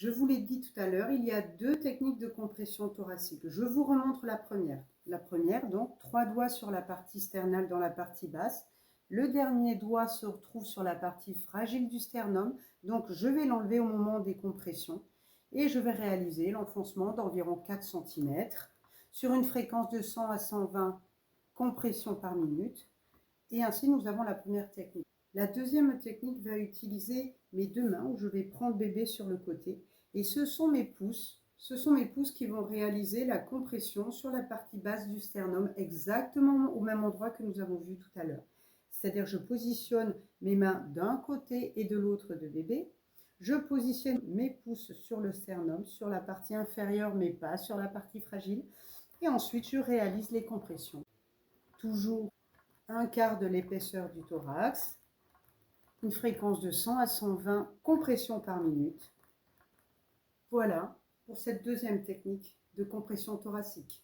Je vous l'ai dit tout à l'heure, il y a deux techniques de compression thoracique. Je vous remontre la première. La première, donc, 3 doigts sur la partie sternale dans la partie basse. Le dernier doigt se retrouve sur la partie fragile du sternum. Donc, je vais l'enlever au moment des compressions. Et je vais réaliser l'enfoncement d'environ 4 cm sur une fréquence de 100 à 120 compressions par minute. Et ainsi, nous avons la première technique. La deuxième technique va utiliser mes deux mains où je vais prendre bébé sur le côté. Et ce sont mes pouces qui vont réaliser la compression sur la partie basse du sternum, exactement au même endroit que nous avons vu tout à l'heure. C'est-à-dire je positionne mes mains d'un côté et de l'autre de bébé. Je positionne mes pouces sur le sternum, sur la partie inférieure, mais pas sur la partie fragile. Et ensuite, je réalise les compressions. Toujours un quart de l'épaisseur du thorax, une fréquence de 100 à 120 compressions par minute. Voilà pour cette deuxième technique de compression thoracique.